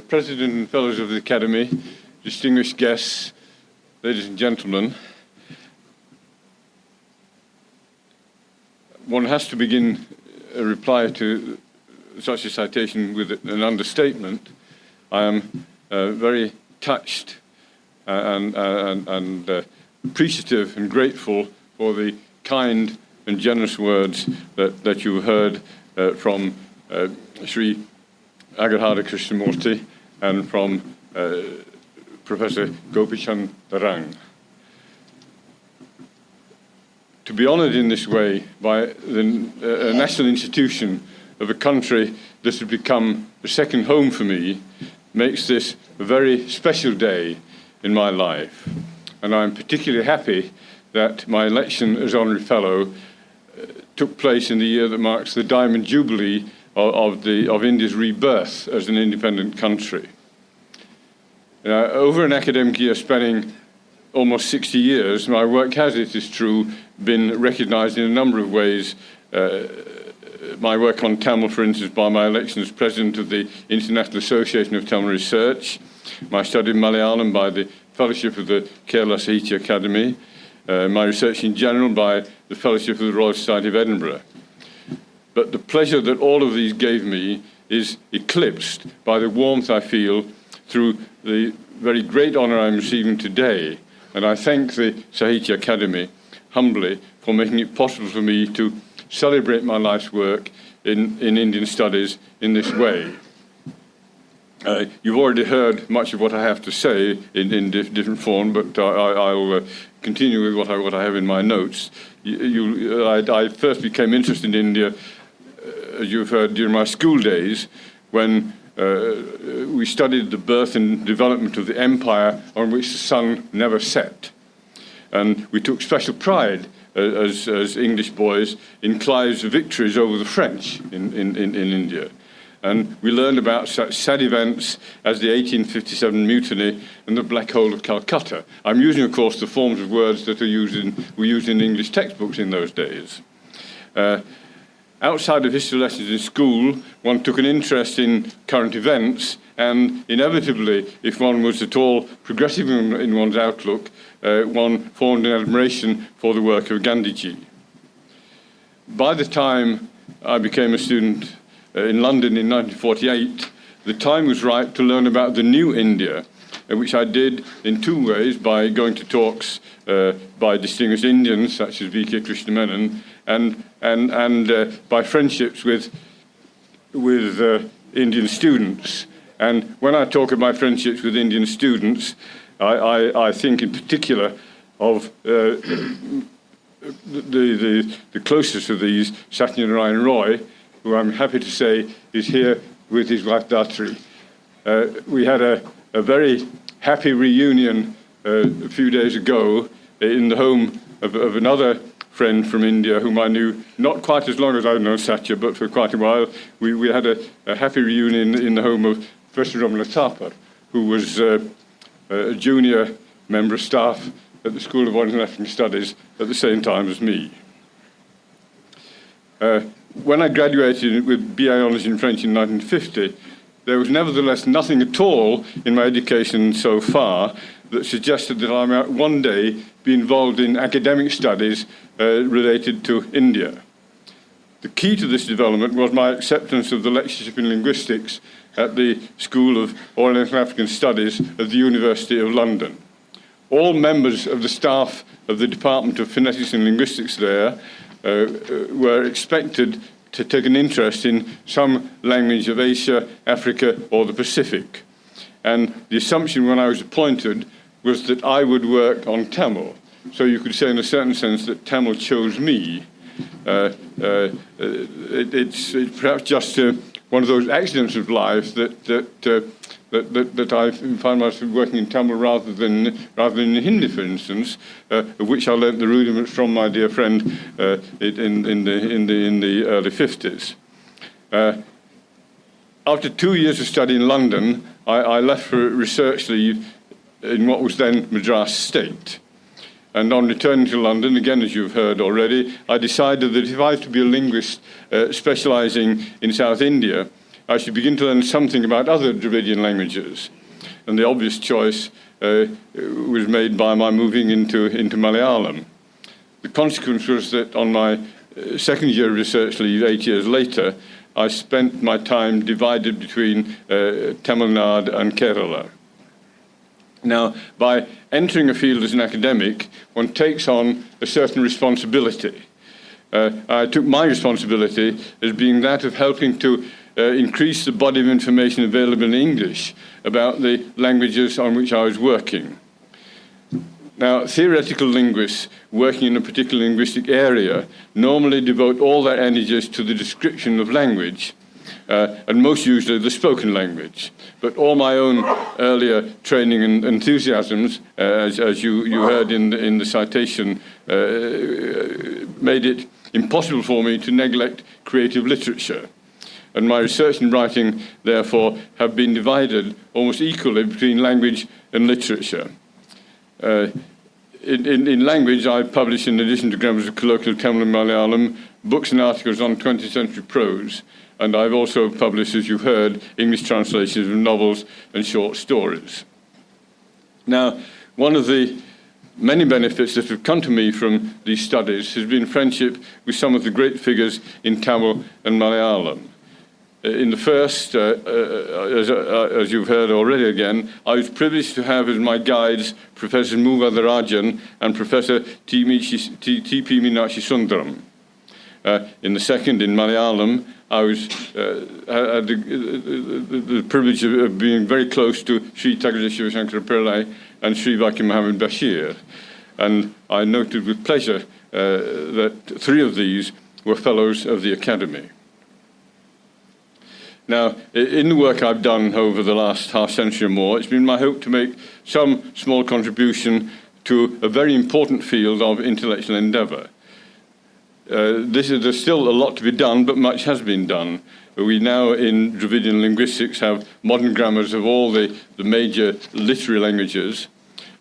President and Fellows of the Academy, distinguished guests, ladies and gentlemen, one has to begin a reply to such a citation with an understatement. I am very touched and appreciative and grateful for the kind and generous words that you heard from Sri Agarhara Krishnamurti and from Professor Gopichan Darang. To be honoured in this way by the national institution of a country that has become a second home for me makes this a very special day in my life. And I'm particularly happy that my election as Honorary Fellow took place in the year that marks the Diamond Jubilee of India's rebirth as an independent country. Over an academic year spanning almost 60 years, my work has, it is true, been recognised in a number of ways. My work on Tamil, for instance, by my election as President of the International Association of Tamil Research, my study of Malayalam by the Fellowship of the Kerala Sahitya Akademi, my research in general by the Fellowship of the Royal Society of Edinburgh. But the pleasure that all of these gave me is eclipsed by the warmth I feel through the very great honour I'm receiving today. And I thank the Sahitya Akademi humbly for making it possible for me to celebrate my life's work in Indian studies in this way. You've already heard much of what I have to say in different form, but I'll continue with what I have in my notes. I first became interested in India, as you've heard, during my school days, when we studied the birth and development of the empire on which the sun never set. And we took special pride as English boys in Clive's victories over the French in India. And we learned about such sad events as the 1857 mutiny and the Black Hole of Calcutta. I'm using, of course, the forms of words that were used in English textbooks in those days. Outside of history lessons in school, one took an interest in current events, and inevitably, if one was at all progressive in one's outlook, one formed an admiration for the work of Gandhiji. By the time I became a student in London in 1948, the time was right to learn about the new India, which I did in two ways: by going to talks by distinguished Indians such as V.K. Krishnamenon, and by friendships with Indian students. And when I talk of my friendships with Indian students, I think in particular of the closest of these, Satyanarayan Roy, who I'm happy to say is here with his wife Dhatri. We had a very happy reunion a few days ago in the home of another friend from India whom I knew not quite as long as I've known Satya, but for quite a while. We had a happy reunion in the home of Professor Ramana Thapar, who was a junior member of staff at the School of Oil and African Studies at the same time as me. When I graduated with BA Honours in French in 1950, there was nevertheless nothing at all in my education so far that suggested that I might one day be involved in academic studies related to India. The key to this development was my acceptance of the lectureship in linguistics at the School of Oriental African Studies at the University of London. All members of the staff of the Department of Phonetics and Linguistics there were expected to take an interest in some language of Asia, Africa, or the Pacific. And the assumption when I was appointed was that I would work on Tamil. So you could say in a certain sense that Tamil chose me. It's perhaps just one of those accidents of life that I find myself working in Tamil rather than in Hindi, for instance, of which I learnt the rudiments from my dear friend in the early 50s. After 2 years of study in London, I left for research leave in what was then Madras State. And on returning to London, again, as you've heard already, I decided that if I was to be a linguist specialising in South India, I should begin to learn something about other Dravidian languages. And the obvious choice was made by my moving into Malayalam. The consequence was that on my second year of research leave, 8 years later, I spent my time divided between Tamil Nadu and Kerala. Now, by entering a field as an academic, one takes on a certain responsibility. I took my responsibility as being that of helping to increase the body of information available in English about the languages on which I was working. Now, theoretical linguists working in a particular linguistic area normally devote all their energies to the description of language, and most usually the spoken language. But all my own earlier training and enthusiasms, as you heard in the citation, made it impossible for me to neglect creative literature. And my research and writing, therefore, have been divided almost equally between language and literature. In language, I publish, in addition to grammars of colloquial Tamil and Malayalam, books and articles on 20th century prose, and I've also published, as you've heard, English translations of novels and short stories. Now, one of the many benefits that have come to me from these studies has been friendship with some of the great figures in Tamil and Malayalam. In the first, as you've heard already again, I was privileged to have as my guides Professor Muvadarajan and Professor T.P. Meenakshi Sundaram. In the second, in Malayalam, I had the privilege of being very close to Sri Thakurji Shivashankara Pillai and Sri Vakil Muhammad Bashir. And I noted with pleasure that three of these were fellows of the Academy. Now, in the work I've done over the last half century or more, it's been my hope to make some small contribution to a very important field of intellectual endeavour. There's still a lot to be done, but much has been done. We now, in Dravidian linguistics, have modern grammars of all the major literary languages.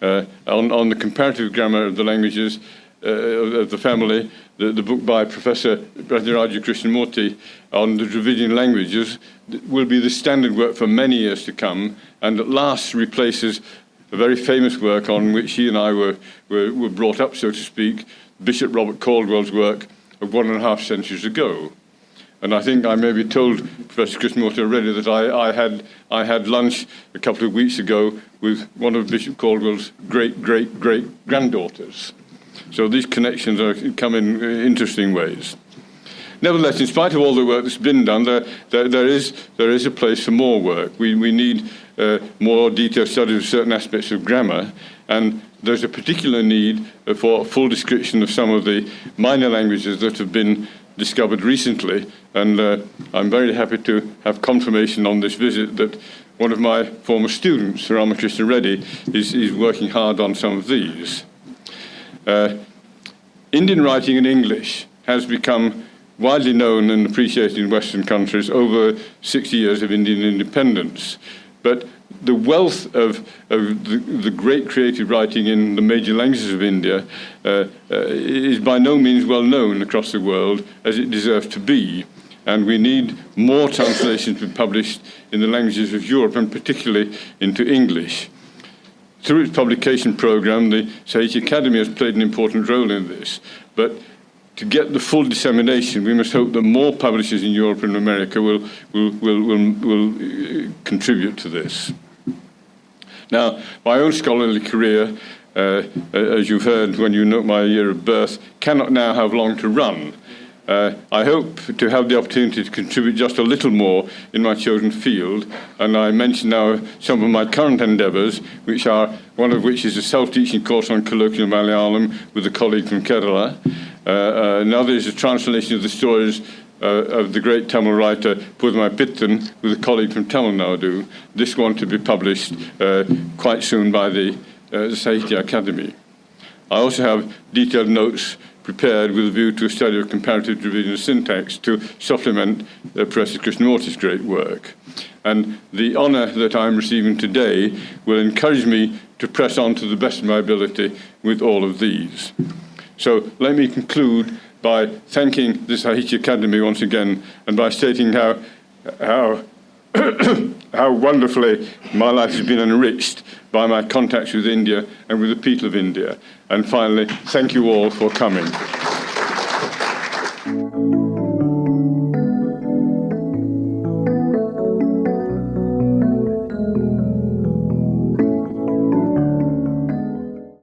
On the comparative grammar of the languages of the family, the book by Professor Rajaraju Krishnamurti on the Dravidian languages will be the standard work for many years to come, and at last replaces a very famous work on which he and I were brought up, so to speak, Bishop Robert Caldwell's work of 1.5 centuries ago. And I think I maybe told Professor Krishnamurti already that I had lunch a couple of weeks ago with one of Bishop Caldwell's great-great-great-granddaughters. So these connections come in interesting ways. Nevertheless, in spite of all the work that's been done, there is a place for more work. We need more detailed studies of certain aspects of grammar, and there's a particular need for a full description of some of the minor languages that have been discovered recently, and I'm very happy to have confirmation on this visit that one of my former students, Ramakrishna Reddy, is working hard on some of these. Indian writing in English has become widely known and appreciated in Western countries over 60 years of Indian independence. But the wealth of the great creative writing in the major languages of India is by no means well known across the world as it deserves to be. And we need more translations to be published in the languages of Europe, and particularly into English. Through its publication program, the Sahitya Akademi has played an important role in this. But to get the full dissemination, we must hope that more publishers in Europe and America will contribute to this. Now, my own scholarly career, as you've heard when you note my year of birth, cannot now have long to run. I hope to have the opportunity to contribute just a little more in my chosen field, and I mention now some of my current endeavours, one of which is a self-teaching course on colloquial Malayalam with a colleague from Kerala. Another is a translation of the stories of the great Tamil writer Pudhmai Pittan with a colleague from Tamil Nadu, this one to be published quite soon by the Sahitya Akademi. I also have detailed notes prepared with a view to a study of comparative Dravidian syntax to supplement Professor Krishnamurti's great work. And the honour that I'm receiving today will encourage me to press on to the best of my ability with all of these. So let me conclude by thanking the Sahitya Akademi once again, and by stating how how wonderfully my life has been enriched by my contacts with India and with the people of India. And finally, thank you all for coming.